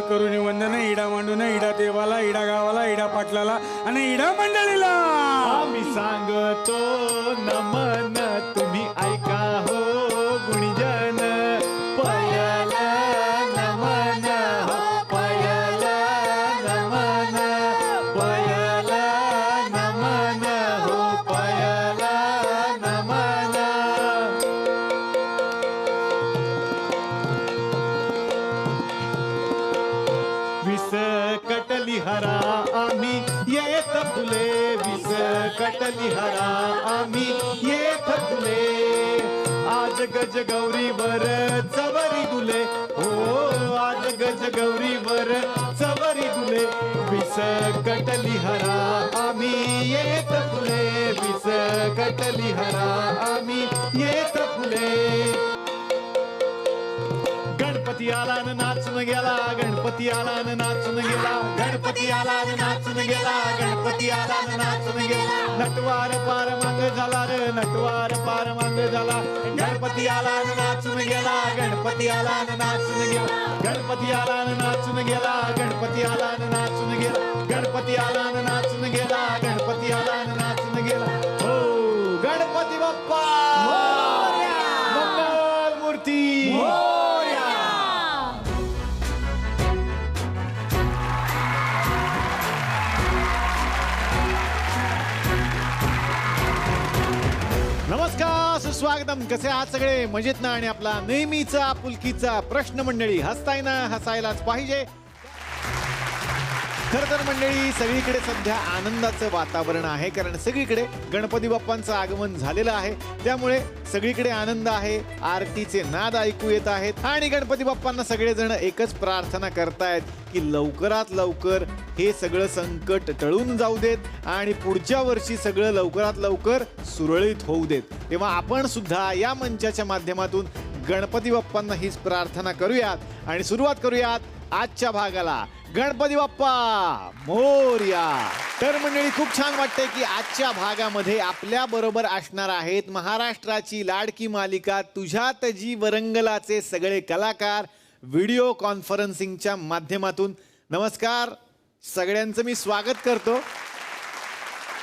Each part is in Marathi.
करुणी वंदन इडा मांडून इडा देवाला इडा गावाला इडा पाटलाला आणि इडा मंडळीला आम्ही सांगतो नमन तुम्ही ऐका हो गुणीजन पयाला नमन हो पयाला नमन पयाला नमन हो पयाला नमन विस कटली हरा आम्ही येत फुले विस कटली हरा आम्ही येत फुले आज गज गौरीवर चवरी दुले हो आज गज गौरीवर चवरी दुले विस कटली हरा आम्ही येत फुले विस कटली हरा आम्ही येत फुले गणपती आला न नाचून गेला गणपती आला न नाचून गेला गणपती आला न नाचून गेला गणपती आला न नाचून गेला नटवार पार माग झाला रे नटवार पार माग झाला गणपती आला न नाचून गेला गणपती आला न नाचून गेला गणपती आला न नाचून गेला गणपती आला न नाचून गेला गणपती आला न नाचून गेला गणपती आला न नाचून गेला हो गणपती बाप्पा मंगल मूर्ती नमस्कार सुस्वागतम. कसे आहात सगळे? मजेत ना? आणि आपला नेहमीचा आपुलकीचा प्रश्न मंडळी, हसताय ना? हसायलाच पाहिजे. खर तर मंडळी सगळीकडे सध्या आनंदाचं वातावरण आहे, कारण सगळीकडे गणपती बाप्पांचं आगमन झालेलं आहे. त्यामुळे सगळीकडे आनंद आहे, आरतीचे नाद ऐकू येत आहेत आणि गणपती बाप्पांना सगळेजण एकच प्रार्थना करतायत की लवकरात लवकर हे सगळं संकट टळून जाऊ देत आणि पुढच्या वर्षी सगळं लवकरात लवकर सुरळीत होऊ देत. तेव्हा आपण सुद्धा या मंचाच्या माध्यमातून गणपती बाप्पांना हीच प्रार्थना करूयात आणि सुरुवात करूयात आजच्या भागाला. गणपती बाप्पा मोरया. तर मंडळी खूप छान वाटतंय की आजच्या भागामध्ये आपल्या बरोबर असणार आहेत महाराष्ट्राची लाडकी मालिका तुझ्यात जीव रंगलाचे सगळे कलाकार व्हिडिओ कॉन्फरन्सिंगच्या माध्यमातून. नमस्कार सगळ्यांचं मी स्वागत करतो.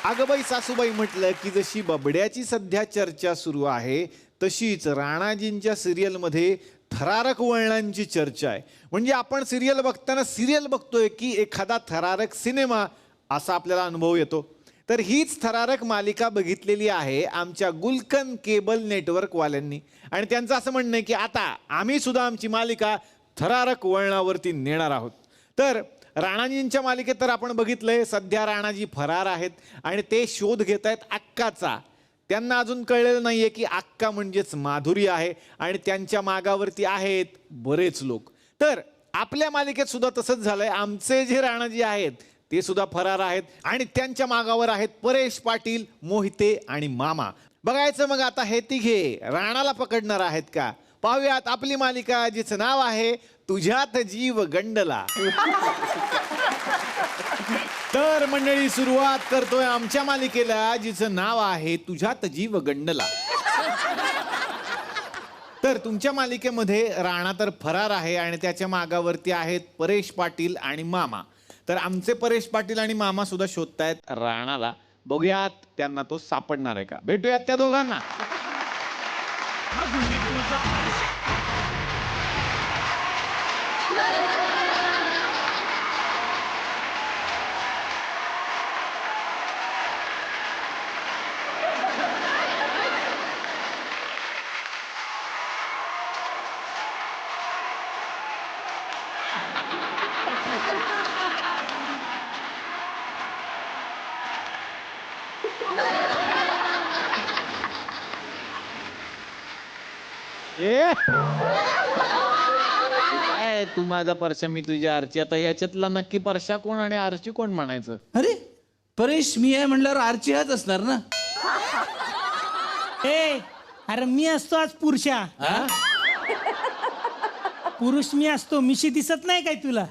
अगबाई सासूबाई म्हटलं की जशी बबड्याची सध्या चर्चा सुरू आहे तशीच राणाजींच्या सिरियलमध्ये थरारक वळणांची चर्चा आहे. म्हणजे आपण सिरियल बघताना सिरियल बघतोय की एखादा थरारक सिनेमा असा आपल्याला अनुभव येतो. तर हीच थरारक मालिका बघितलेली आहे आमच्या गुलकन केबल नेटवर्क वाल्यांनी आणि त्यांचं असं म्हणणं आहे की आता आम्ही सुद्धा आमची मालिका थरारक वळणावरती नेणार आहोत. तर राणाजींच्या मालिकेत तर आपण बघितलंय सध्या राणाजी फरार आहेत आणि ते शोध घेत आहेत अक्काचा. त्यांना अजून कळलेलं नाहीये की अक्का म्हणजेच माधुरी आहे आणि त्यांच्या मागावरती आहेत बरेच लोक. तर आपल्या मालिकेत सुद्धा तसंच झालंय. आमचे जे राणाजी आहेत ते सुद्धा फरार आहेत आणि त्यांच्या मागावर आहेत परेश पाटील, मोहिते आणि मामा. बघायचं मग आता हे तिघे राणाला पकडणार आहेत का? पाहूयात आपली मालिका जिचं नाव आहे तुझ्यात जीव गंडला. तर मंडळी सुरुवात करतोय आमच्या मालिकेला जिचं नाव आहे तुझ्यात जीव गंडला. तर तुमच्या मालिकेमध्ये राणा तर फरार आहे आणि त्याच्या मागावरती आहेत परेश पाटील आणि मामा. तर आमचे परेश पाटील आणि मामा सुद्धा शोधतायत राणाला. बघूयात त्यांना तो सापडणार आहे का. भेटूयात त्या दोघांना. काय तू माझा परशा मी तुझी आरची, आता याच्यातला नक्की परशा कोण आणि आरची कोण म्हणायचं? अरे परेश मी आहे म्हणल्यावर आरची हाच असणार ना. ए अरे मी असतो आज पुरुषा. हा? पुरुष मी असतो. मिशी दिसत नाही काय तुला?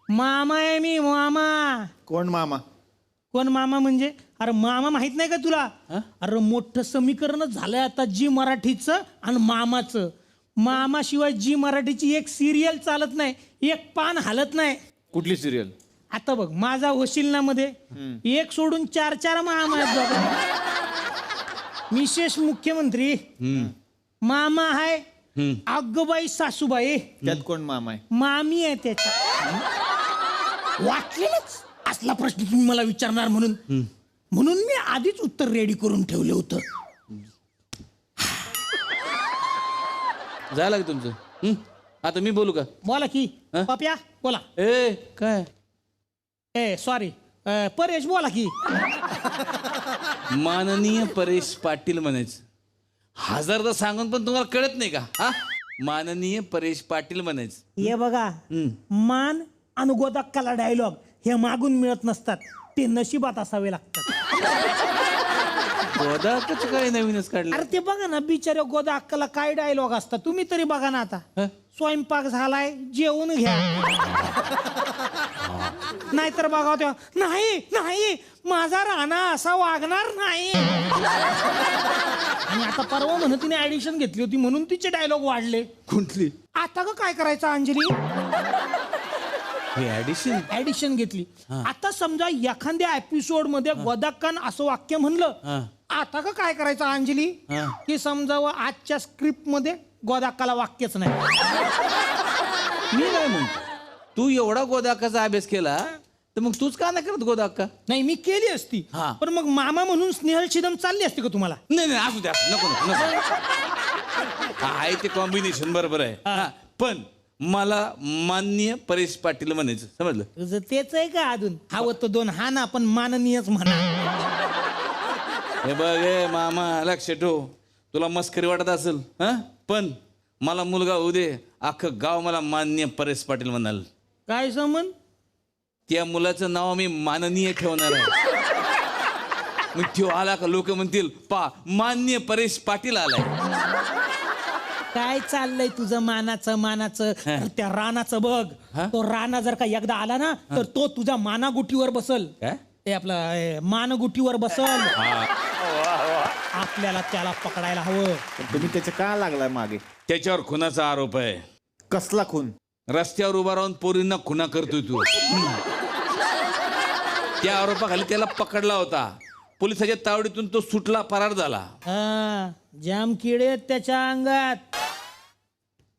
मामा आहे मी, मामा. कोण मामा? कोण मामा म्हणजे? अरे मामा माहित नाही का तुला? अरे मोठं समीकरणच झालंय आता जी मराठीचं आणि मामाचं. मामाशिवाय जी मराठीची एक सिरियल चालत नाही, एक पान हालत नाही. कुठली सिरियल? आता बघ माझा होशील ना मध्ये एक सोडून 4 मामा आहेत बाबा. मिसेस मुख्यमंत्री मामा आहे, अग्गबाई सासूबाई त्यात कोण मामा आहे? मामी आहे त्याच्या. वाटलेलंच असला प्रश्न तुम्ही मला विचारणार म्हणून मी आधीच उत्तर रेडी करून ठेवलं होतं. झालं का तुमचं? आता मी बोलू का? बोला की पप्या बोला. ए काय ए सॉरी परेश बोला की. माननीय परेश पाटील म्हणायचं. हजारदा सांगून पण तुम्हाला कळत नाही का? हा माननीय परेश पाटील म्हणायचं. हे बघा मान आणि गोदाक्काला डायलॉग हे मागून मिळत नसतात, ते नशिबात असावे लागतात. गोदाकच काय नवीनच काढलं? अरे ते बघा ना बिचाऱ्या गोदा अक्काला काय डायलॉग असतात. तुम्ही तरी बघा ना आता. स्वयंपाक झालाय जेवून घ्या. नाहीतर बघा तेव्हा नाही नाही माझा राणा असा वागणार नाही. आणि आता परवा म्हणून तिने ऍडिशन घेतली होती म्हणून तिचे डायलॉग वाढले. कुठली? आता का काय करायचं अंजली? ऍडिशन ऍडिशन घेतली. आता समजा एखाद्या एपिसोड मध्ये गोदाक्कान असं वाक्य म्हणलं, आता का काय करायचं अंजली? की समजावं आजच्या स्क्रिप्ट मध्ये गोदाक्काला वाक्यच नाही. मी काय म्हणतो, तू एवढा गोदाकाचा अभ्यास केला तर मग तूच का नाही करत गोदाक्का? नाही मी केली असती, पण मग मामा म्हणून स्नेहल शिदम चालली असती का तुम्हाला? नाही नाही असू द्या, नको नको नको. आहे ते कॉम्बिनेशन बरोबर आहे. पण मला माननीय परेश पाटील म्हणायचं, समजलं? तुझं तेच आहे का अजून? हवं तर 2 हा ना, पण माननीयच म्हणा. हे बघ हे मामा लक्ष ठेव, तुला मस्करी वाटत असेल पण मला मुलगा होऊ दे, अख्खं गाव मला माननीय परेश पाटील म्हणाल. काय समन? त्या मुलाचं नाव मी माननीय ठेवणार आहे. मग तो आला का लोक म्हणतील पा माननीय परेश पाटील आलाय. काय चाललंय तुझं मानाचं मानाचं? त्या रानाचं बघ. तो राणा जर का एकदा आला ना तर तो तुझ्या मानागुटीवर बसल. ते आपलं मानगुटीवर बसल. आपल्याला त्याला पकडायला हवं. तुम्ही त्याच्या का लागलाय मागे? त्याच्यावर खुनाचा आरोप आहे. कसला खून? रस्त्यावर उभा राहून पोरींना खुना करतोय तू. त्या आरोपाखाली त्याला पकडला होता. पोलिसाच्या तावडीतून तो सुटला, फरार झाला. जाम किडे आहेत त्याच्या अंगात.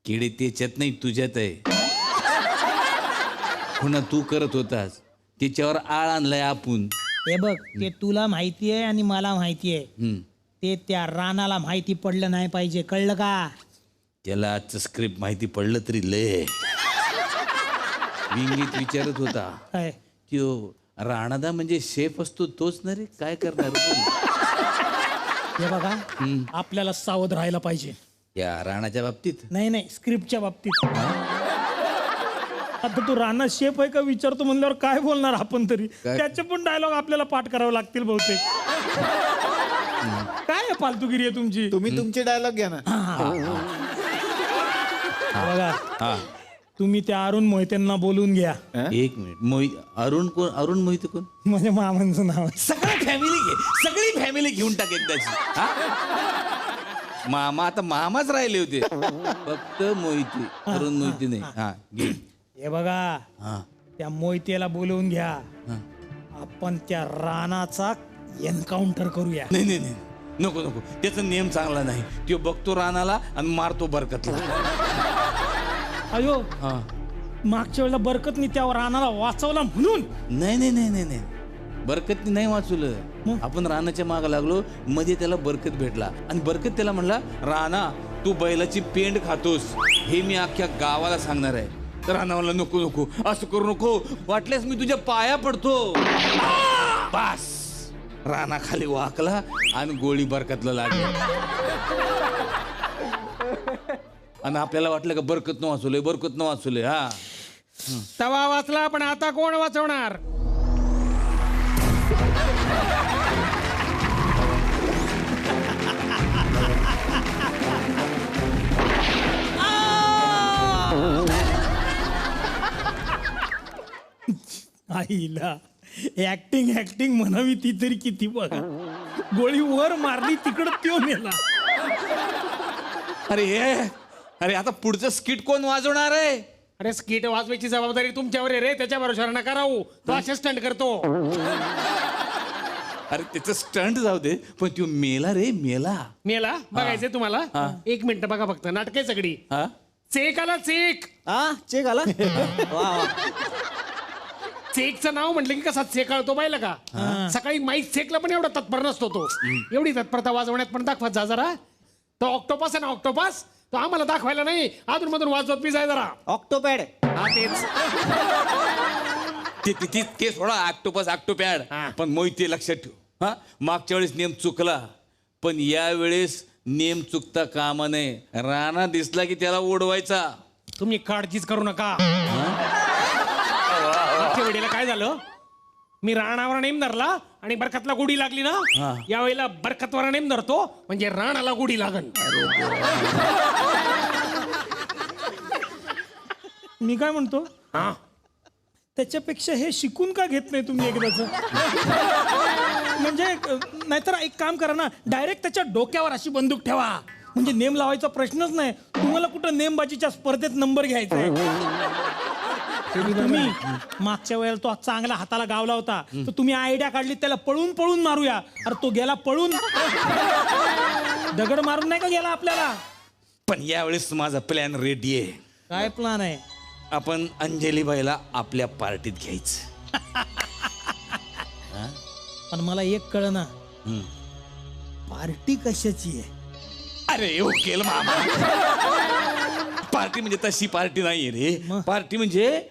किडे त्याच्यात नाही तुझ्यात आहे. खुना तू करत होतास, त्याच्यावर आळ आणलाय आपण. हे बघ ते तुला माहिती आहे आणि मला माहिती आहे. ते त्या रानाला माहिती पडलं नाही पाहिजे, कळलं का? त्याला आजचं स्क्रिप्ट माहिती पडलं तरी लय विंगीत विचारत होता. काय? त्यो राणादा म्हणजे शेफ असतो तोच ना रे, काय करणार? हे बघा आपल्याला सावध राहायला पाहिजे. या राणाच्या बाबतीत नाही नाही स्क्रिप्टच्या बाबतीत. आता तू राणा शेफ आहे का विचारतो म्हणल्यावर काय बोलणार आपण तरी? त्याचे पण डायलॉग आपल्याला पाठ करावे लागतील बहुतेक. काय आहे फालतूगिरी आहे तुमची? तुम्ही तुमचे डायलॉग घ्या ना. बघा तुम्ही त्या अरुण मोहितेंना बोलून घ्या. एक मिनिट. अरुण कोण? अरुण मोहिते कोण? माझ्या मामांचं नाव आहे. सगळी फॅमिली घे, सगळी फॅमिली घेऊन टाक एकदाची. मामा आता मामाच राहिले होते, फक्त मोहिते, अरुण मोहिते नाही. घे. हे बघा त्या मोहितेला बोलवून घ्या. आपण त्या रानाचा एन्काउंटर करूया. नाही नाही नाही नको नको, त्याचा नियम चांगला नाही. तो बघतो रानाला आणि मारतो बरकतला. अयो मागच्या वेळेला बरकतनी त्या रानाला वाचवला म्हणून. नाही नाही नाही नाही नाही, बरकतनी नाही वाचवलं. आपण रानाच्या माग लागलो, मध्ये त्याला बरकत भेटला आणि बरकत त्याला म्हणला, राणा तू बैलाची पेंड खातोस हे मी अख्ख्या गावाला सांगणार आहे. तर राणा म्हणला, नको नको असं करू नको, वाटल्यास मी तुझ्या पाया पडतो. बस रानाखाली वाकला आणि गोळी बरकतला लागली. आणि आपल्याला वाटलं का बरकत न वाचवलंय. हा तवा वाचला, पण आता कोण वाचवणार? आईला ऍक्टिंग म्हणावी ती तरी किती बघा. गोळी वर मारली तिकडं त्यो मेला. अरे आता पुढचं स्किट कोण वाजवणार आहे? अरे स्किट वाजवायची जबाबदारी तुमच्यावर आहे रे, त्याच्या भरोशावर नका राहू. तो असे स्टंट करतो. अरे त्याचं स्टंट जाऊ दे, पण तो मेला रे, मेला. मेला बघायचंय तुम्हाला? 1 मिनिट बघा फक्त. नाटके सगळी. हा चेक आला, चेक. चेक आला. चेकचं नाव म्हटलं की कसा चेकाळतो पाहिलं का? सकाळी माईक चेकला पण एवढा तत्पर नसतो तो. एवढी तत्परता वाजवण्यात पण दाखवत जा जरा. तो ऑक्टोपस आहे ना, ऑक्टोपस, तो आम्हाला दाखवायला नाही, अधून मधून वाजवत पी जाय जरा. ऑक्टोपॅड. हा तेच. ते थोडा ऑक्टोपॅड. पण मोहिते लक्षात ठेव, हा मागच्या वेळेस नेम चुकला, पण या वेळेस नेम चुकता कामा नये. राणा दिसला की त्याला ओढवायचा. तुम्ही काळजीच करू नका. मागच्या वेळेला काय झालं, मी राणावर नेम धरला आणि बरकतला गुढी लागली ना, यावेळेला बरकतवर नेम धरतो म्हणजे राणाला गुढी लागन. मी काय म्हणतो, हा त्याच्यापेक्षा हे शिकून का घेत नाही तुम्ही एकदाच? म्हणजे नाहीतर एक काम करा ना, डायरेक्ट त्याच्या डोक्यावर अशी बंदूक ठेवा, म्हणजे नेम लावायचा प्रश्नच नाही. तुम्हाला कुठं नेमबाजीच्या स्पर्धेत नंबर घ्यायचा आहे. तुम्ही मागच्या वेळेला तो चांगला हाताला गावला होता, तर तुम्ही आयडिया काढली त्याला पळून मारूया. अरे तो गेला पळून, दगड मारून नाही का गेला आपल्याला. पण यावेळेस माझा प्लॅन रेडी आहे. काय प्लॅन आहे? आपण अंजलीबाईला आपल्या पार्टीत घ्यायचं. पण मला एक कळना, पार्टी कशाची आहे? अरे ओकेल मामा, पार्टी म्हणजे तशी पार्टी नाहीये रे. पार्टी म्हणजे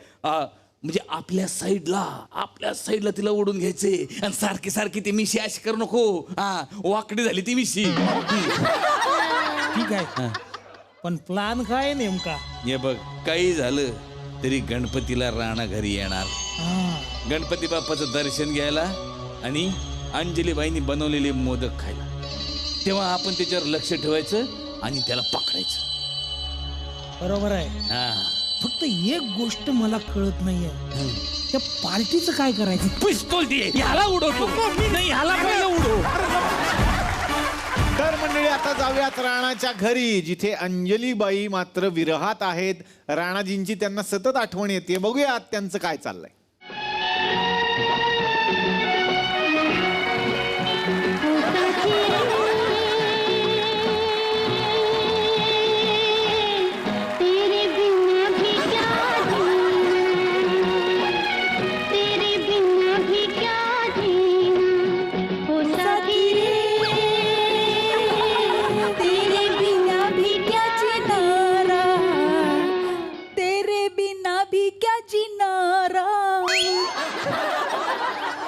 आपल्या साईडला तिला ओढून घ्यायचे आणि सारखी ती मिशी अशी करू नको. वाकडी झाली ती मिशी. ठीक आहे, पण प्लॅन काय नेमका? हे बघ, काही झालं तरी गणपतीला राणा घरी येणार, गणपती बाप्पाचं दर्शन घ्यायला आणि अंजलीबाईंनी बनवलेले मोदक खायला. तेव्हा आपण त्याच्यावर लक्ष ठेवायचं आणि त्याला पकडायचं. बरोबर आहे. फक्त एक गोष्ट मला कळत नाहीये, त्या पार्टीचं काय करायचं? पिस्तूल दे, ह्याला उडवतो नाही, ह्याला पहिलं उडव. तर मंडळी, आता जाऊयात राणाच्या घरी, जिथे अंजलीबाई मात्र विरहात आहेत. राणाजींची त्यांना सतत आठवण येते. बघूयात त्यांचं काय चाललंय.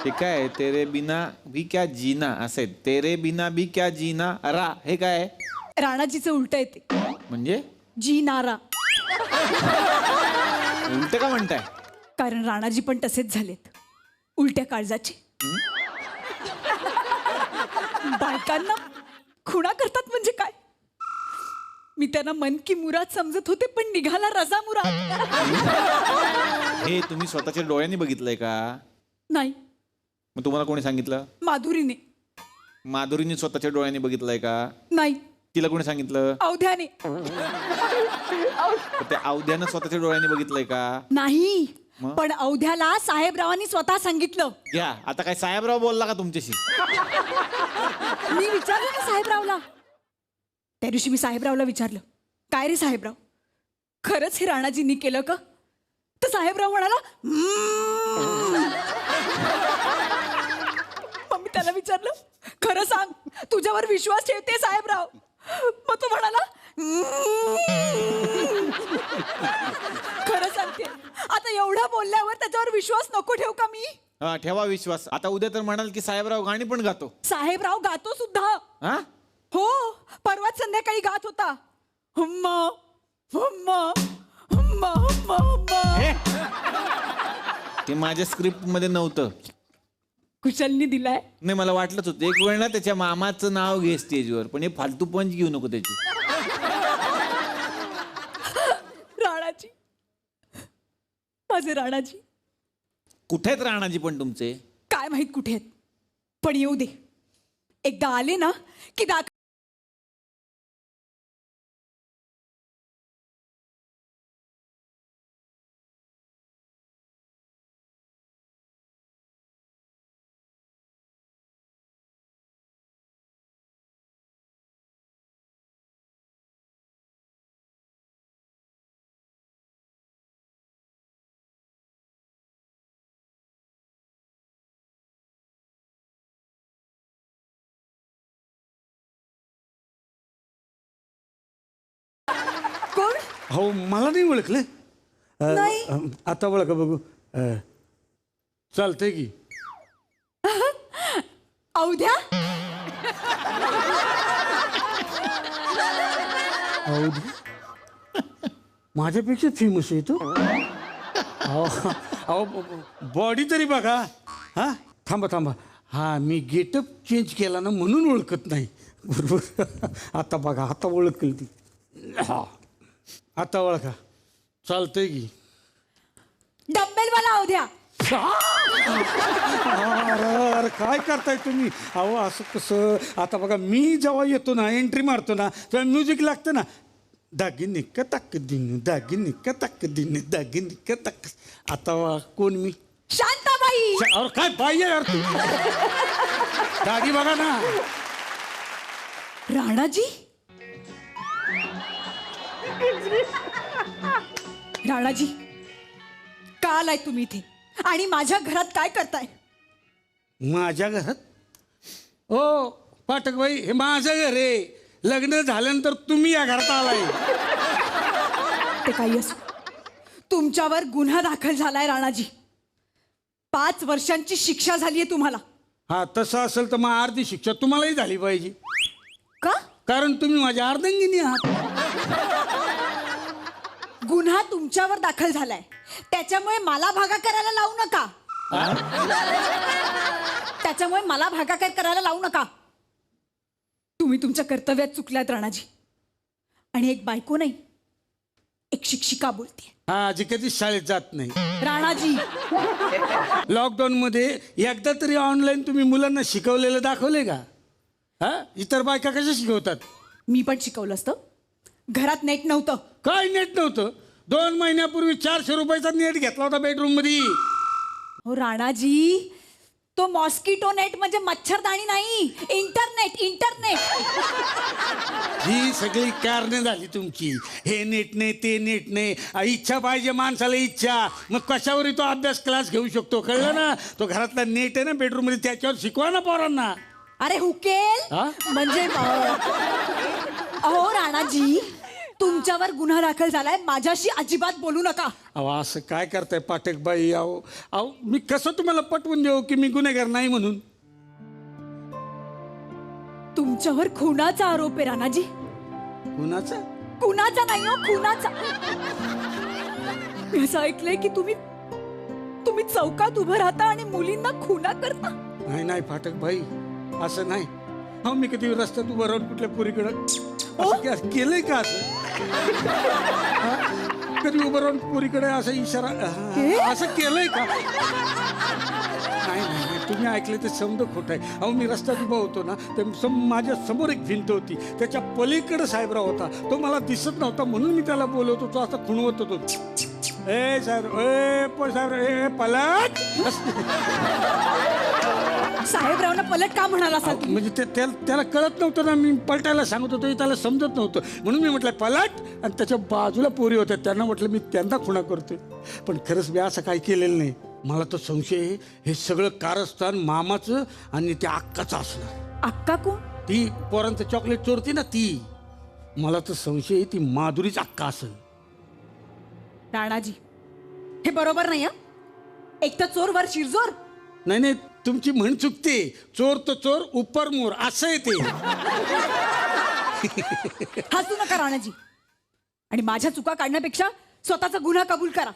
हे काय, तेरे बिना भी क्या जीना असे, तेरे बिना भी क्या जीना रा, हे काय? राणाजीचं उलट येते, म्हणजे जी नारा. उलट का म्हणताय? कारण राणाजी पण तसेच झालेत, उलट्या काळजाचे. बायकांना खुणा करतात म्हणजे काय? मी त्यांना मन की मुराद समजत होते, पण निघाला रजा मुराद. हे तुम्ही स्वतःच्या डोळ्यांनी बघितलंय का? नाही. मग तुम्हाला कोणी सांगितलं? माधुरीने. माधुरीने स्वतःच्या डोळ्यांनी बघितलंय का? नाही. तिला कोणी सांगितलं? अवध्याने. त्या अवध्यानं स्वतःच्या डोळ्यांनी बघितलंय का? नाही, पण अवध्याला साहेबरावांनी स्वतः सांगितलं. घ्या, आता काय साहेबराव बोलला का तुमच्याशी? मी विचारलं ना साहेबरावला. त्या दिवशी मी साहेबरावला विचारलं, काय रे साहेबराव, खरंच हे राणाजींनी केलं का? तर साहेबराव म्हणाला, मग मी त्याला विचारलं, खरं सांग, तुझ्यावर विश्वास ठेवते साहेबराव. मग तो म्हणाला, खरं सांगते, आता एवढा बोलल्यावर त्याच्यावर विश्वास नको ठेवू का मी? हा ठेवा विश्वास. आता उद्या तर म्हणाल की साहेबराव गाणी पण गातो. साहेबराव गातो सुद्धा. हा हो, परवाच संध्याकाळी गात होता. हुम्मा हुम्मा हुम्मा हुम्मा हुम्मा. ते माझ्या स्क्रिप्ट मध्ये नव्हतं. कुशलनी दिलाय. नाही मला वाटलंच होतं एक वेळ ना त्याच्या मामाचं नाव घे स्टेजवर, पण हे फालतू पंच घेऊ नको त्याची. राणाजी, माझे राणाजी. कुठे आहेत राणाजी पण तुमचे? काय माहित कुठे आहेत, पण येऊ दे. एकदा आले ना की कोण? हो मला नाही ओळखलं. नाही. आता ओळखा बघू. चालतंय की. अवध्या. माझ्यापेक्षा फेमस आहे तो. अहो बॉडी तरी बघा. हा थांबा थांबा. हा मी गेटअप चेंज केला ना म्हणून ओळखत नाही. बरोबर. आता बघा आता ओळखल ती. हा आता ओळखा. चालतंय की. डब्बेलवाला अवध्या. अरे काय करताय तुम्ही? अहो असं कसं? आता बघा मी जेव्हा येतो ना एंट्री मारतो ना तेव्हा म्युझिक लागतं ना. दागिनी का ताक दिन दागिनी का ताक दिन दागिनी का ताक. आता कोण मी? शांताबाई. अरे काय पाहिजे यार तू? दाढी बघा ना. राणाजी. राणाजी, का आलाय तुम्ही इथे आणि माझ्या घरात काय करताय? माझ्या घरात? ओ पाठकबाई हे माझं घर आहे. लग्न झाल्यानंतर तुम्ही या घरात आलाय. ते काही असो, तुमच्यावर गुन्हा दाखल झालाय राणाजी. 5 वर्षांची शिक्षा झालीये तुम्हाला. हा तसं असेल तर मग अर्धी शिक्षा तुम्हालाही झाली पाहिजे. का? कारण तुम्ही माझ्या अर्धांगिनी आहात. गुन्हा तुमच्यावर दाखल झालाय, त्याच्यामुळे मला भागाकार करायला लावू नका. त्याच्यामुळे मला भागाकार करायला लावू नका. तुम्ही तुमच्या कर्तव्यात चुकल्यात राणाजी. आणि एक बायको नाही, एक शिक्षिका बोलते. हा जी कधी शाळेत जात नाही. राणाजी, लॉकडाऊन मध्ये एकदा तरी ऑनलाईन तुम्ही मुलांना शिकवलेलं दाखवले का? हा इतर बायका कशा शिकवतात? मी पण शिकवलं असतं. घरात नेट नव्हतं. काय नेट नव्हतं? 2 महिन्यापूर्वी 400 रुपयाचा नेट घेतला होता बेडरूम मध्ये. हो राणाजी, तो मॉस्किटो नेट म्हणजे मच्छरदाणी नाही, इंटरनेट. इंटरनेट. ही सगळी कारणे झाली तुमची. हे नेट नाही ते नेट नाही. इच्छा पाहिजे माणसाला, इच्छा. मग कशावरही तो अभ्यास क्लास घेऊ शकतो. कळलं ना? तो घरातला नेट आहे ना बेडरूम मध्ये, त्याच्यावर शिकवा ना पोरांना. अरे हुकेल हा? म्हणजे अहो राणाजी, तुमच्यावर गुन्हा दाखल झालाय, माझ्याशी अजिबात बोलू नका. अहो असं काय करताय पाठकबाई? अहो अहो मी कसं तुम्हाला पटवून देऊ की मी गुन्हेगार नाही म्हणून? तुमच्यावर खुनाचा आरोप आहे राणाजी. कुणाचा? कुणाचा नाही हो, खुनाचा. मी असं ऐकलंय की तुम्ही चौकात उभं राहता आणि मुलींना खुना करता. नाही नाही फाटकबाई, असं नाही. हो मी कधी रस्त्यात उभं राहून कुठल्या पोरीकडं असं केलंय का? असं कधी उभं राहून पोरीकडे असा इशारा असं केलंय का? नाही नाही तुम्ही ऐकले ते समज खोट आहे. अहो मी रस्त्यात उभा होतो ना तर माझ्या समोर एक भिंत होती, त्याच्या पलीकडे साहेबराव होता. तो मला दिसत नव्हता म्हणून मी त्याला बोलवतो. तो असा खुणवत होतो, ए साहेब, ए साहेब, ए पलट. साहेबरावना पलट का म्हणाला असाल तुम्ही? म्हणजे त्याला कळत नव्हतं ना, मी पलटायला सांगत होतो, त्याला समजत नव्हतं म्हणून मी म्हटलं पलट. आणि त्याच्या बाजूला पोरी होत्या, त्यांना म्हटलं मी त्यांना खुणा करतोय. पण खरंच मी असं काही केलेलं नाही. मला तर संशय आहे हे सगळं कारस्थान मामाचं आणि त्या अक्काचं असणार. अक्का कोण? ती पोरांचं चॉकलेट चोरती ना ती. मला तर संशय आहे ती माधुरीच अक्का असेल. राणाजी, हे बरोबर नाही. एक तर चोर वर शिरजोर नाही नाही, तुमची म्हण चुकते. चोर तो चोर उपर मोर असं आहे ते. हसू नका राणाजी. आणि माझ्या चुका काढण्यापेक्षा स्वतःचा गुन्हा कबूल करा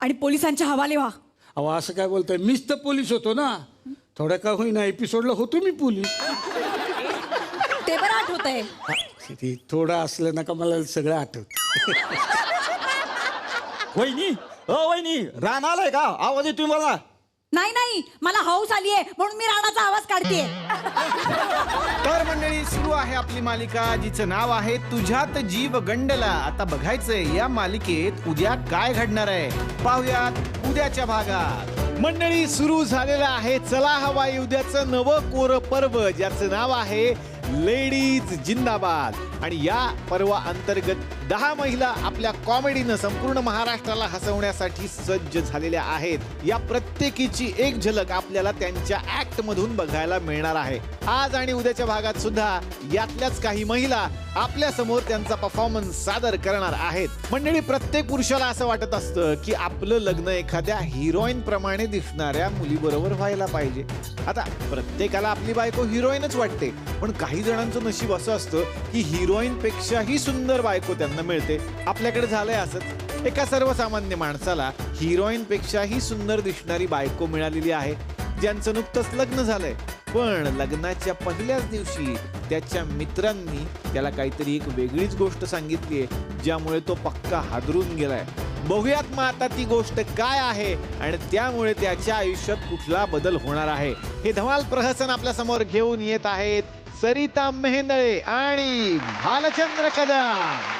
आणि पोलिसांच्या हवाले व्हा. अहो असं काय बोलताय, मीच तर पोलीस होतो ना. थोड्या का होईना एपिसोडला होतो मी पोलीस. ते बरं आठवतंय. ते थोडं असलं ना का मला सगळं आठवत. वहिनी वहिनी रान आलाय का? आवाज येतोय मला. नाही नाही, मला हौस आली आहे म्हणून मी राणाचा आवाज काढतेय. तर मंडळी, सुरू आहे आपली मालिका जिचं नाव आहे तुझ्यात जीव गंडला. आता बघायचंय या मालिकेत उद्या काय घडणार आहे. पाहुयात उद्याच्या भागात. मंडळी, सुरू झालेलं आहे चला हवाई उद्याचं नवं कोर पर्व, ज्याचं नाव आहे लेडीज जिंदाबाद. आणि या पर्वा अंतर्गत 10 महिला आपल्या कॉमेडीनं संपूर्ण महाराष्ट्राला हसवण्यासाठी सज्ज झालेल्या आहेत. या प्रत्येकीची एक झलक आपल्याला त्यांच्या ऍक्ट मधून बघायला मिळणार आहे. आज आणि उद्याच्या भागात सुद्धा यातल्याच काही महिला आपल्या समोर त्यांचा परफॉर्मन्स सादर करणार आहेत. मंडळी, प्रत्येक पुरुषाला असं वाटत असतं की आपलं लग्न एखाद्या हिरोईन प्रमाणे दिसणाऱ्या मुलीबरोबर व्हायला पाहिजे. आता प्रत्येकाला आपली बायको हिरोईनच वाटते, पण काही जणांचं नशीब असं असतं की हिरोईन पेक्षाही सुंदर बायको त्यांना मिळते. आपल्याकडे झालंय असंच. एका सर्वसामान्य माणसाला हिरोईन पेक्षाही सुंदर दिसणारी बायको मिळालेली आहे, ज्यांचं नुकतंच लग्न झालंय. पण लग्नाच्या पहिल्याच दिवशी त्याच्या मित्रांनी त्याला काहीतरी एक वेगळीच गोष्ट सांगितलीये, ज्यामुळे तो पक्का हादरून गेलाय. बघूयात मग आता ती गोष्ट काय आहे आणि त्यामुळे त्याच्या आयुष्यात कुठला बदल होणार आहे. हे धमाल प्रहसन आपल्या समोर घेऊन येत आहेत सरिता मेहेंदळे आणि भालचंद्र कदम.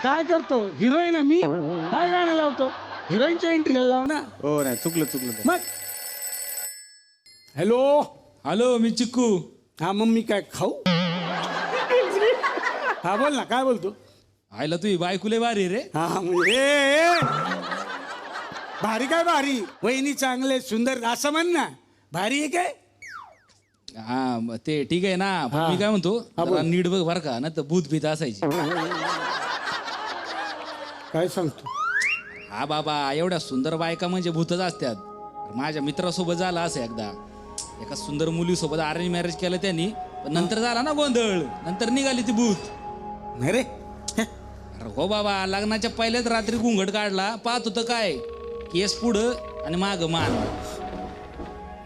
काय करतो हिरोईन? मी काय गाणं लावतो? हिरोईनच्या एंट्रीला लाव ना. हो नाही, चुकलं मग हॅलो हॅलो, मी चिक्कू. हा, मग मी काय खाऊ? हा बोल ना, काय बोलतो? आयला तुझी बायकुले बारी रे. हा म्हणजे ए, भारी काय भारी? वहिनी चांगले सुंदर असं म्हण ना. भारी आहे काय? हा ते ठीक आहे ना, पण हा. मी काय म्हणतो, हा, बोल. जरा नीट बघ बर का, ना तर भूत भीत असायची. काय सांगतो? हा बाबा, एवढ्या सुंदर बायका म्हणजे भूतच असतात. माझ्या मित्रासोबत झाला असं एकदा. एका सुंदर मुलीसोबत अरेंज मॅरेज केलं त्यांनी, पण नंतर झाला ना गोंधळ. नंतर निघाली ती भूत. नाही रे. अरे हो बाबा, लग्नाच्या पहिल्याच रात्री घुंगट काढला. पाहत होतं काय, केस पुढं आणि माग मान.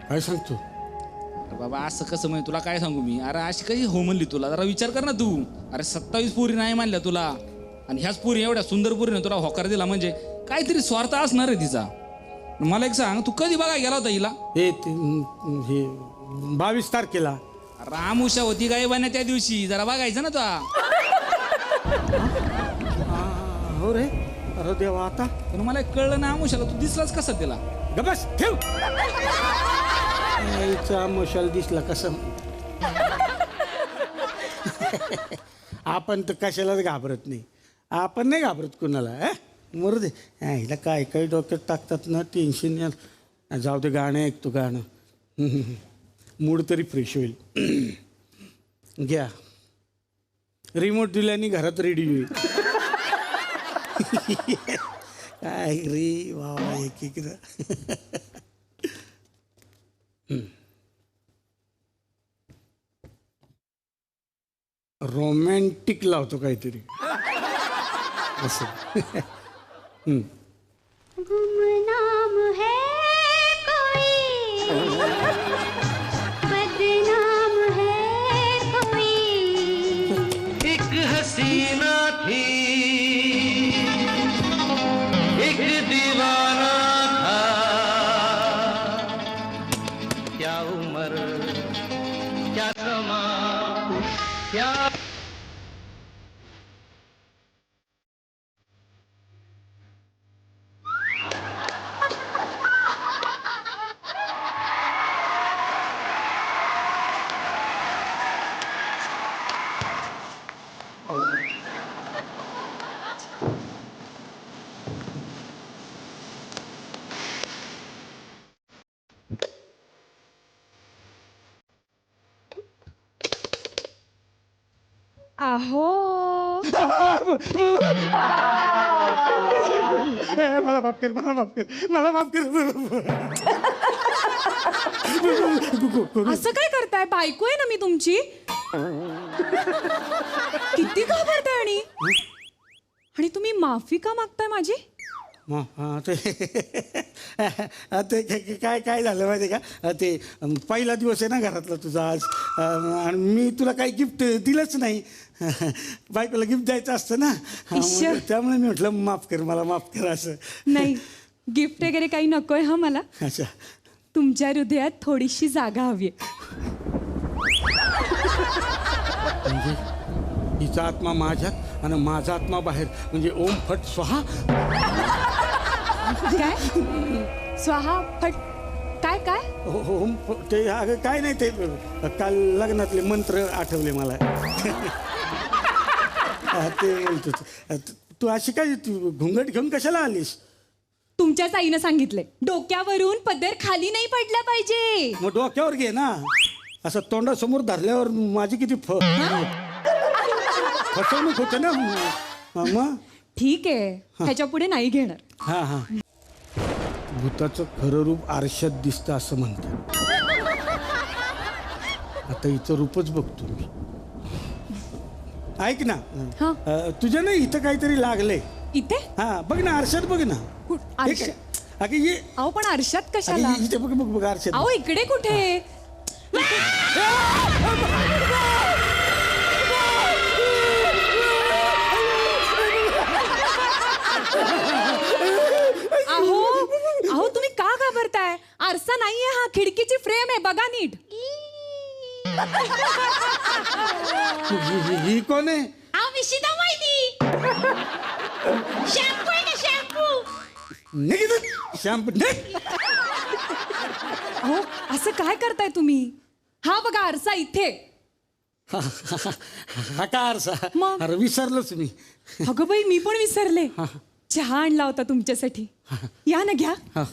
काय सांगतो? अरे बाबा, असं कसं म्हणजे तुला काय सांगू मी. अरे अशी कशी हो म्हणली तुला? जरा विचार कर ना तू. अरे 27 पोरी नाही मानल्या तुला, आणि ह्याच पोरी, एवढ्या सुंदर पोरीने तुला होकार दिला म्हणजे काहीतरी स्वार्थ असणार आहे तिचा. मला एक सांग, तू कधी बघा गेला होता हिला? हे 22 तारखेला. रामुषा होती काय बना त्या दिवशी, जरा बघायचं ना तुला. हो रे. अरे देवा, आता पण मला एक कळलं ना, आमुषाला तू दिसलाच कसा तिला? गबस ठेव. आईचा मशाल दिसला कसं. आपण तर कशालाच घाबरत नाही. आपण नाही घाबरत कुणाला. मरू दे. हिला काय काही डोक्यात टाकतात ना, टेन्शन या. जाऊ दे, गाणं ऐकतो गाणं. मूड तरी फ्रेश होईल. घ्या, रिमोट दिल्याने घरात रेडी होईल. काय रे वा, एक एक. रोमॅन्टिक लावतो काहीतरी असं. गुमनाम है कोई, बदनाम है कोई. एक हसीना थी, एक दीवाना था, क्या उम्र क्या समा क्या अहो मला माफ कर, मला माफ कर, मला माफ कर. असं काय करताय? बायको आहे ना मी तुमची. किती घाबरताय आणि तुम्ही माफी का मागताय माझी? ते काय झालं माहिती का, ते पहिला दिवस आहे ना घरातला तुझा आज, आणि मी तुला काही गिफ्ट दिलंच नाही. बायकोला गिफ्ट द्यायचं असतं ना, ईश्वर. त्यामुळे मी म्हटलं माफ कर, मला माफ कर असं. नाही, गिफ्ट वगैरे काही नकोय हा मला. अच्छा, तुमच्या हृदयात थोडीशी जागा हवी. म्हणजे हिचा आत्मा माझ्यात आणि माझा आत्मा बाहेर, म्हणजे ओम फट स्वाहा. काय? स्वाहा फट काय काय? ओम ते अगं काय नाही, ते काल लग्नातले मंत्र आठवले मला. तू अशी काय तू घुंगट घेऊन कशाला आलीस? तुमच्याच आईनं सांगितलंय डोक्यावरून पदर खाली नाही पडला पाहिजे. मग डोक्यावर घे ना, असं तोंडासमोर धरल्यावर माझी किती फसवणूक होते ना. मग ठीक आहे, ह्याच्या पुढे नाही घेणार. हा हा, भूताचं खरं रूप आरशात दिसतं असं म्हणतात. आता हिचं रूपच बघतो मी. ऐक ना, हा. तुझ्या ना इथं काहीतरी लागलंय. इथे? हा बघ ना, आरशात बघ ना. आरशात? हे काय? अगं ये, अहो पण आरशात अगं कशाला? इथे बघ बघ बघ आरशात. अहो इकडे कुठे? अहो तुम्ही का घाबरताय? आरसा नाहीये हा, खिडकीची फ्रेम आहे, बघा नीट. ही कोण आहे? विशिता माहिती. शॅम्पू आहे ना, शॅम्पू. शॅम्पू. अहो असं काय करताय तुम्ही? हा बघा आरसा इथे. हा का आरसा? मग? अरे विसरलोच मी. अगं बाई मी पण विसरले. चहा आणला होता तुमच्यासाठी. या ना, घ्या. हा.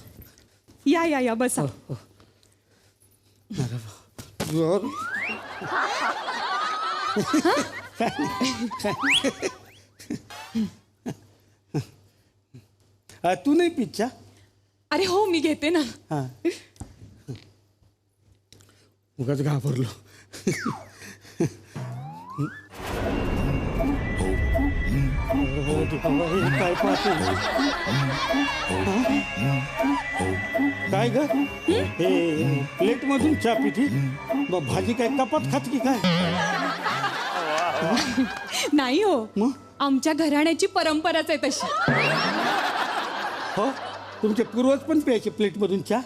या या या बसा. तू नाही पिच्छा? अरे हो मी घेते ना. हा, उगाच घाबरलो. काय पाहते? काय ग? हे प्लेट मधून चहा पिती? मग भाजी काय कपात खात की काय? नाही हो, मग? आमच्या घराण्याची परंपराच आहे तशी. हो, तुमचे पूर्वज पण प्यायचे प्लेट मधून चहा?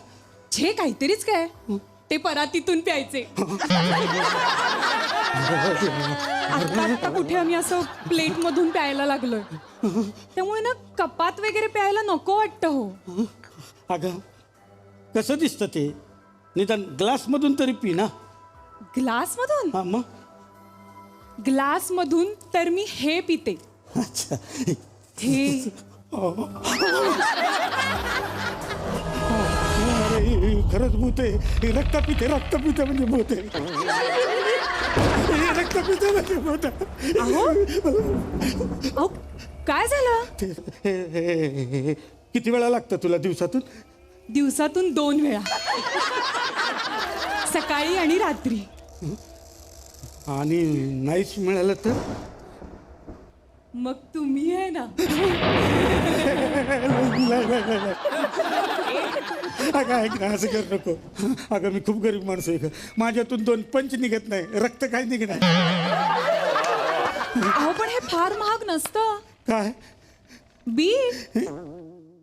छे काहीतरीच काय, ते परातीतून प्यायचे. आता कुठे आम्ही असं प्लेट मधून प्यायला लागलोय. त्यामुळे ना कपात वगैरे प्यायला नको वाटतं हो. अगं कसं दिसतं ते? निदान ग्लास मधून तरी पी ना. ग्लास मधून? हा मग. ग्लास मधून तर मी हे पिते. अच्छा. हे अरे खरंच भूत आहे. रक्त पिते म्हणजे भूत आहे. रक्त पिते म्हणजे भूत आहे. अहो काय झालं? किती वेळा लागतं तुला दिवसातून? दिवसातून 2 वेळा, सकाळी आणि रात्री. आणि नाहीच मिळालं तर? मग तुम्ही आहे ना. अगं ऐक ना, असं कर नको. अगं मी खूप गरीब माणूस आहे. माझ्यातून 2 पंच निघत नाही, रक्त काय निघणार. अहो पण हे फार महाग नसतं. काय?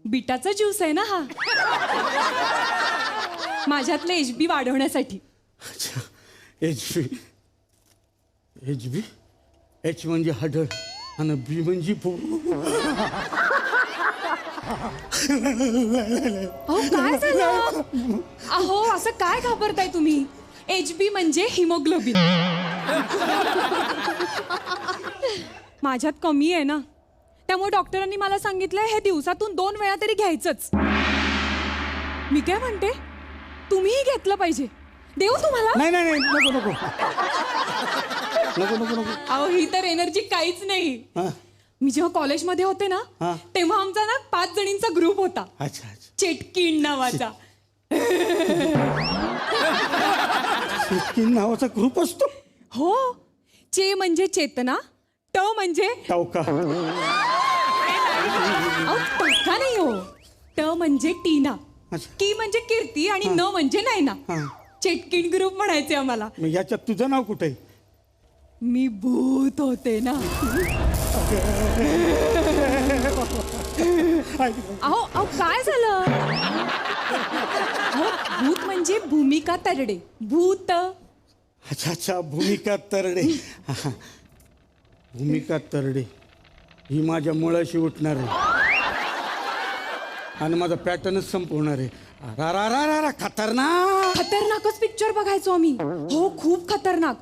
बीटाचा ज्यूस आहे ना हा, माझ्यातलं HB वाढवण्यासाठी. अच्छा, HB. H म्हणजे हडळ आणि B म्हणजे अहो काय झालं? अहो असं काय घाबरताय तुम्ही? HB म्हणजे हिमोग्लोबिन. माझ्यात कमी आहे ना, त्यामुळे डॉक्टरांनी मला सांगितलंय हे दिवसातून 2 वेळा तरी घ्यायचंच. मी काय म्हणते, तुम्हीही घेतलं पाहिजे. देऊ तुम्हाला? नाही नको. नको नको नको अहो ही तर एनर्जी काहीच नाही. हा मी जेव्हा कॉलेजमध्ये होते ना हा. तेव्हा आमचा ना 5 जणींचा ग्रुप होता, अच्छा अच्छा चेटकीण नावाचा. सिटकीन नावाचा ग्रुप असतो. हो, चे म्हणजे चेतना, ट म्हणजे टावका. अहो टक्का नाही हो, ट म्हणजे टीना, अच्छा. की म्हणजे कीर्ती आणि न म्हणजे नैना. हा. चेटकीण ग्रुप म्हणायचे आम्हाला. मग याच्यात तुझं नाव कुठे आहे? मी भूत होते ना. अहो अहो काय झालं? अहो भूत म्हणजे भूमिका तरडे, भूत. अच्छा अच्छा भूमिका तरडे. भूमिका तरडे ही माझ्या मुळाशी उठणार आहे आणि माझा पॅटर्नच संपवणार आहे. रा रा रा रा रा खतरनाक. खतरनाकच पिक्चर बघायचो आम्ही. हो खूप खतरनाक.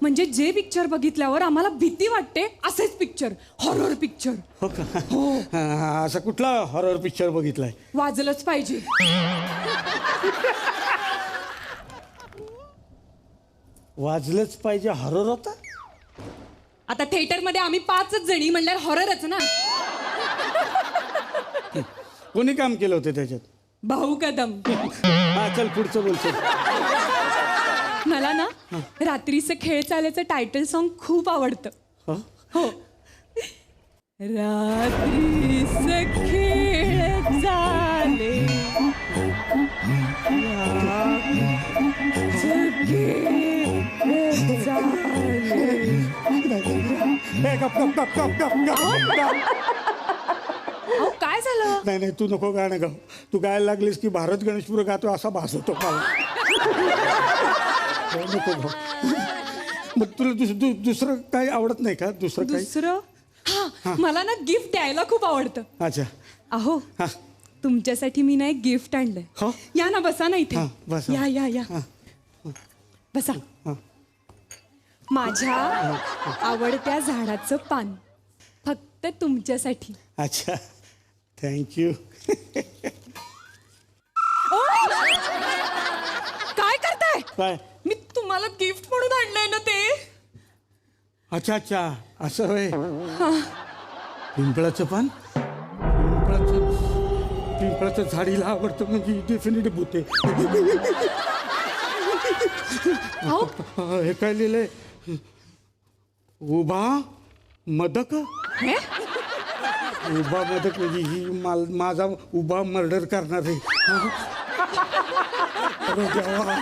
म्हणजे जे पिक्चर बघितल्यावर आम्हाला भीती वाटते असेच पिक्चर, हॉरर पिक्चर. हो का? हा, असा कुठला हॉरर पिक्चर बघितलाय? वाजलंच पाहिजे. वाजलंच पाहिजे हॉरर होता? आता थिएटर मध्ये आम्ही 5 जणी म्हणल्यावर हॉररच ना. कोणी काम केलं होतं त्याच्यात? भाऊ कदम. हा चल पुढचं बोलतो. मला ना रात्रीचं खेळ चालायचं टायटल सॉन्ग खूप आवडतं. हो. रात्रीचं खेळ चाले अहो काय झालं? नाही नाही तू नको गाणं गाव. तू गायला लागलीस की भारत गणेशपुर गातो असा भास होतो मला. नको गाव. मग तुला दुसरं काही आवडत नाही का? दुसरं काही? दुसरं हा मला ना गिफ्ट द्यायला खूप आवडतं. अच्छा. अहो हा तुमच्यासाठी मी ना एक गिफ्ट आणलंय. हो? या ना बसा ना इथे. हा, बसा. या या या हा. बसा. हा. माझ्या आवडत्या झाडाचं पान फक्त तुमच्यासाठी. अच्छा थँक्यू. काय करताय? काय? मी तुम्हाला गिफ्ट म्हणून आणलंय ना ते. अच्छा अच्छा असं होय. पिंपळाचं पान? पिंपळाचं झाडीला आवडतं म्हणजे डेफिनेटली भूते. हे काय लिहिलंय? उभा मदक. हे? उभा मदक म्हणजे ही माझा उभा मर्डर करणार आहे. अरे देवा.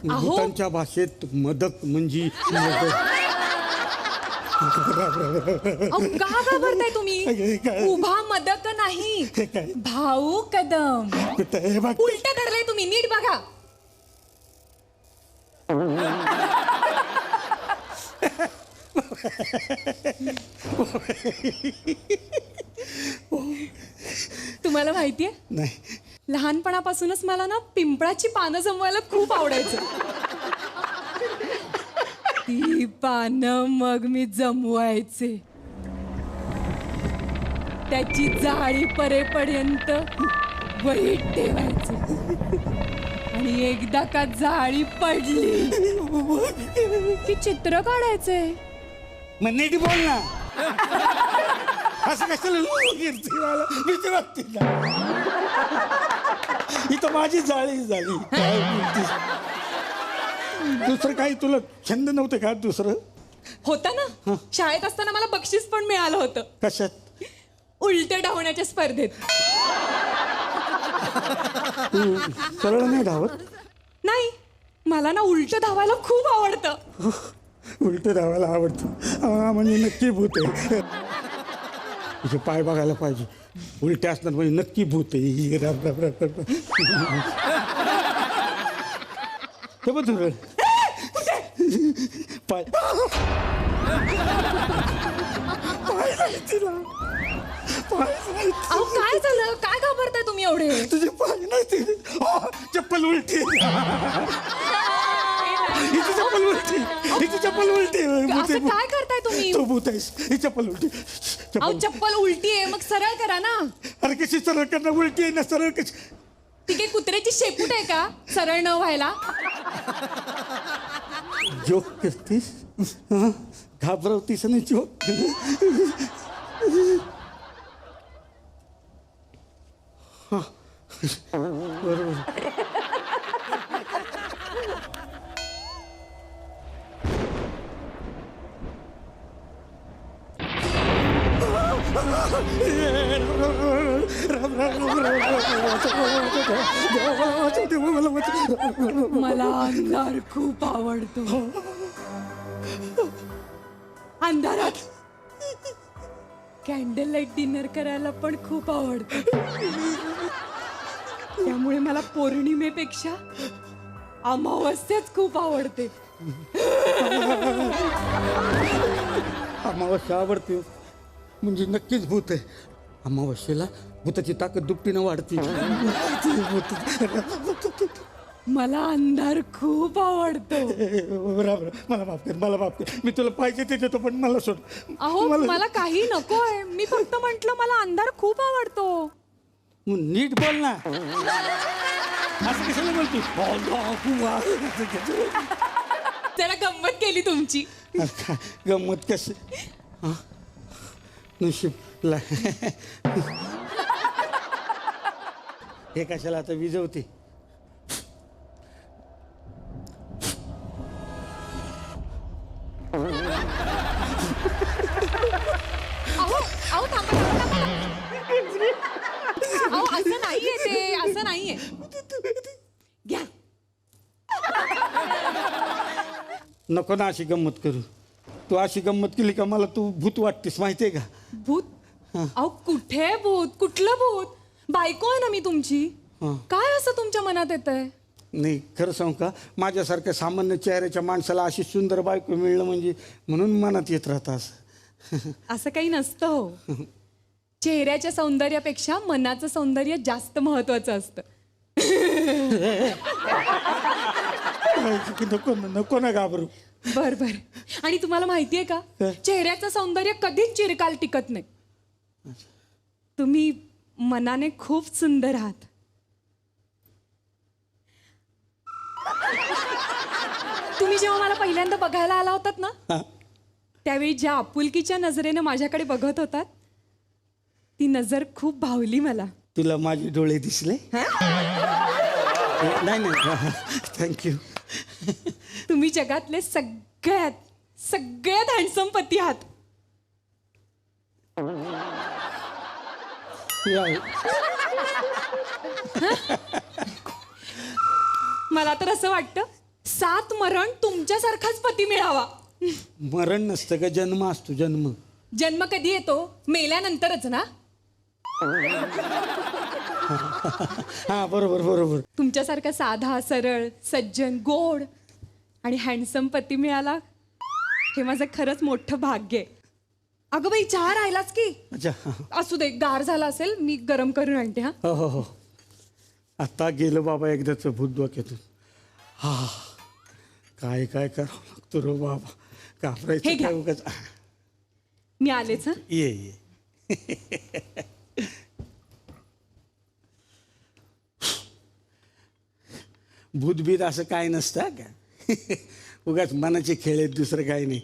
भूतांच्या भाषेत मदक म्हणजे मर्डर. अहो, का घाबरताय तुम्ही? काय? उभा मदक नाही, हे काय? भाऊ कदम. हे बघ उलट धरलंय तुम्ही, नीट बघा. तुम्हाला माहितीये नाही. लहानपणापासूनच मला ना पिंपळाची पानं जमवायला खूप आवडायचं. ती पानं मग मी जमवायचे, त्याची जाळी परेपर्यंत वहीत ठेवायचे आणि एकदा का जाळी पडली की चित्र काढायचे. मग नीट बोल ना. असं कशाला कीर्ती मला भीती वाटते ना. ही तर माझी जाळी झाली. काय बोलतेस? दुसरं काही तुला छंद नव्हते का? दुसरं होतं ना, शाळेत असताना मला बक्षीस पण मिळालं होतं. कशात? उलट धावण्याच्या स्पर्धेत. तू सरळ नाही धावत? नाही, मला ना उलट धावायला खूप आवडतं. उलट धावायला आवडतं म्हणजे नक्की भूत आहे. तुझे पाय बघायला पाहिजे. उलटे असणार म्हणजे नक्की भूत आहे. ते बघ तुझं पाय. पाय नाही तिला. पाय नाही. अहो काय झालं? काय घाबरताय तुम्ही एवढे? तुझे पाय नाही तिथे. चप्पल उलटी. हिची चप्पल उलटी. हिची चप्पल उलटी. असं काय करताय तुम्ही? तू भूत आहेस. ही चप्पल उलटी. अहो चप्पल उलटी आहे, मग सरळ करा ना. अरे कशी सरळ करणं? उलटी आहे ना सरळ कशी? ती काही कुत्र्याची शेपूट आहे का सरळ न व्हायला? जोक करतीस हं? घाबरवतीस आणि जोक हा, बरोबर. मला अंधार खूप आवडतो अंधारात कॅन्डल लाईट डिनर करायला पण खूप आवडतं त्यामुळे मला पौर्णिमेपेक्षा अमावस्याच खूप आवडते अमावस्या आवडते म्हणजे नक्कीच भूत आहे अमावस्येला भूताची ताकद दुपटीनं वाढते मला अंधार खूप आवडतो बरोबर मला माफ कर मला माफ कर मी तुला पाहिजे ते देतो पण मला सोड अहो मला काही नकोय मी फक्त म्हंटल मला अंधार खूप आवडतो मग नीट बोल ना असं कशाला बोलतो जरा गंमत केली तुमची गंमत कशी हा? नशीब हे कशाला आता विजवते अहो थांबा अहो असं नाहीये ते असं नाहीये घ्या नको ना अशी गंमत करू तू अशी गंमत केली का मला तू भूत वाटतेस माहितीये का भूत अहो कुठे भूत कुठलं भूत बायको आहे ना मी तुमची काय असं तुमच्या मनात येत आहे नाही खरं सांगू का माझ्यासारख्या सामान्य चेहऱ्याच्या माणसाला अशी सुंदर बायको मिळणं म्हणजे म्हणून मनात येत राहतं असं असं काही नसतं हो चेहऱ्याच्या सौंदर्यापेक्षा मनाचं सौंदर्य जास्त महत्वाचं असतं नको ना घाबरू बर बर आणि तुम्हाला माहितीये का चेहऱ्याचं सौंदर्य कधीच चिरकाल टिकत नाही तुम्ही मनाने खूप सुंदर आहात तुम्ही जेव्हा मला पहिल्यांदा बघायला आला होतात ना त्यावेळी ज्या आपुलकीच्या नजरेनं माझ्याकडे बघत होतात ती नजर खूप भावली मला तुला माझे डोळे दिसले नाही नाही थँक्यू तुम्ही जगातले सगळ्यात हँडसम पती आहात मला तर असं वाटतं 7 मरण तुमच्यासारखाच पती मिळावा मरण नसतं का जन्म असतो जन्म जन्म कधी येतो मेल्यानंतरच ना हा बरोबर बरोबर तुमच्यासारखा साधा सरळ सज्जन गोड आणि हँडसम पती मिळाला हे माझं खरंच मोठं भाग्य आहे अगं बाई चहा राहिलाच की अच्छा असू दे गार झाला असेल मी गरम करून आणते हा हो हो हो आता गेलं बाबा एकदाच भूत डोक्यातून हा काय काय करावं लागतो रो बाबा हे कापरायचं घ्या. काय उगाच मी आलेच हा ये भूतभीत असं काय नसतं का उगाच मनाचे खेळ आहेत दुसरं काही नाही